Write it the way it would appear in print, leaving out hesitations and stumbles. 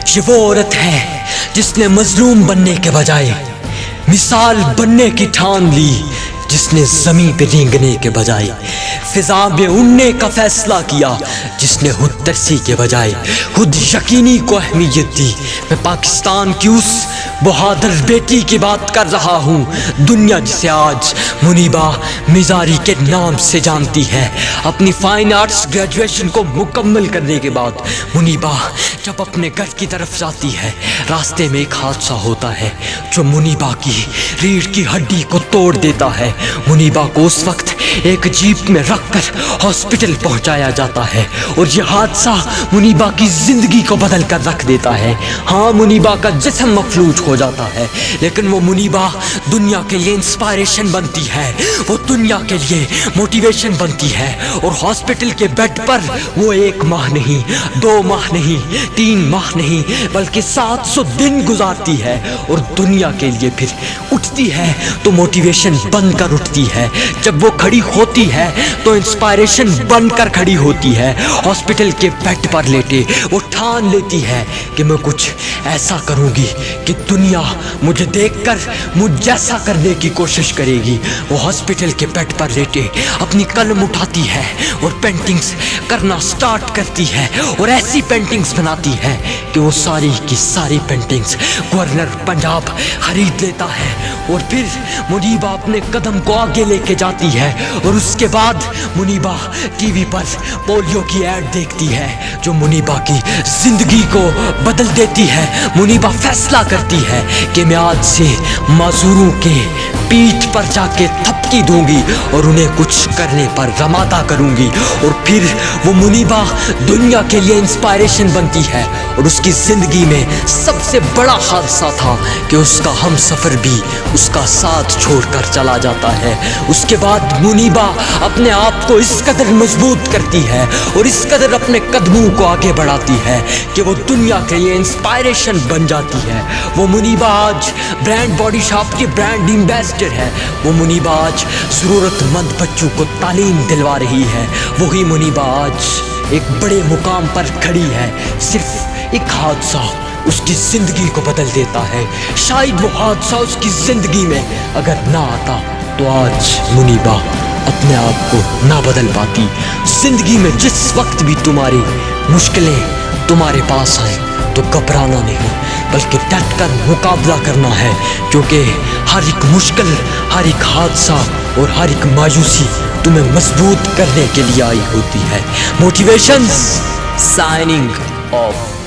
یہ وہ عورت ہے جس نے مظلوم بننے کے بجائے مثال بننے کی ٹھان لی، جس نے زمین پہ رینگنے کے بجائے فضا میں اڑنے کا فیصلہ کیا، جس نے خود ترسی کے بجائے خود یقینی کو اہمیت دی۔ میں پاکستان کی اس بہادر بیٹی کی بات کر رہا ہوں، دنیا جسے آج منیبہ مزاری کے نام سے جانتی ہے۔ اپنی فائن آرٹس گریجویشن کو مکمل کرنے کے بعد منیبہ جب اپنے گھر کی طرف جاتی ہے، راستے میں ایک حادثہ ہوتا ہے جو منیبہ کی ریڑھ کی ہڈی کو توڑ دیتا ہے۔ منیبہ کو اس وقت ایک جیپ میں رکھ کر ہاسپٹل پہنچایا جاتا ہے اور یہ حادثہ منیبہ کی زندگی کو بدل کر رکھ دیتا ہے۔ ہاں، منیبہ کا جسم مفلوج ہو جاتا ہے، لیکن وہ منیبہ دنیا کے لیے انسپائریشن بنتی ہے، وہ دنیا کے لیے موٹیویشن بنتی ہے، اور ہاسپٹل کے بیڈ پر وہ 1 ماہ نہیں، 2 ماہ نہیں، 3 ماہ نہیں، بلکہ 700 دن گزارتی ہے، اور دنیا کے لیے پھر اٹھتی ہے تو موٹیویشن بن کر اٹھتی ہے۔ جب وہ کھڑی ہوتی ہے تو انسپائریشن بن کر کھڑی ہوتی ہے۔ ہاسپٹل کے بیڈ پر لیٹے وہ ٹھان لیتی ہے کہ میں کچھ ایسا کروں گی کہ دنیا مجھے دیکھ کر مجھ جیسا کرنے کی کوشش کرے گی۔ وہ ہاسپٹل کے بیڈ پر لیٹے اپنی قلم اٹھاتی ہے اور پینٹنگز کرنا سٹارٹ کرتی ہے، اور ایسی پینٹنگز بناتی ہے کہ وہ ساری کی ساری پینٹنگز گورنر پنجاب خرید لیتا ہے۔ اور پھر منیبہ اپنے قدم کو آگے لے کے جاتی ہے، اور اس کے بعد منیبہ ٹی وی پر پولیو کی ایڈ دیکھتی ہے جو منیبہ کی زندگی کو بدل دیتی ہے۔ منیبہ فیصلہ کرتی ہے کہ میں آج سے معذوروں کے پیٹھ پر جا کے تھپکی دوں گی اور انہیں کچھ کرنے پر رمادہ کروں گی، اور پھر وہ منیبہ دنیا کے لیے انسپائریشن بنتی ہے۔ اور اس کی زندگی میں سب سے بڑا حادثہ تھا کہ اس کا ہم سفر بھی اس کا ساتھ چھوڑ کر چلا جاتا ہے۔ اس کے بعد منیبہ اپنے آپ کو اس قدر مضبوط کرتی ہے اور اس قدر اپنے قدموں کو آگے بڑھاتی ہے کہ وہ دنیا کے لیے انسپائریشن بن جاتی ہے۔ وہ منیبہ آج برانڈ باڈی شاپ کی برانڈ ایمبیسڈر ہے۔ وہ منیبہ آج ضرورت مند بچوں کو تعلیم دلوا رہی ہے۔ وہی منیبہ آج ایک بڑے مقام پر کھڑی ہے۔ صرف ایک حادثہ اس کی زندگی کو بدل دیتا ہے۔ شاید وہ حادثہ اس کی زندگی میں اگر نہ آتا تو آج منیبہ اپنے آپ کو نہ بدل پاتی۔ زندگی میں جس وقت بھی تمہاری مشکلیں تمہارے پاس آئیں تو گھبرانا نہیں، بلکہ ڈٹ کر مقابلہ کرنا ہے، کیونکہ ہر ایک مشکل، ہر ایک حادثہ اور ہر ایک مایوسی تمہیں مضبوط کرنے کے لیے آئی ہوتی ہے۔ Motivation signing off.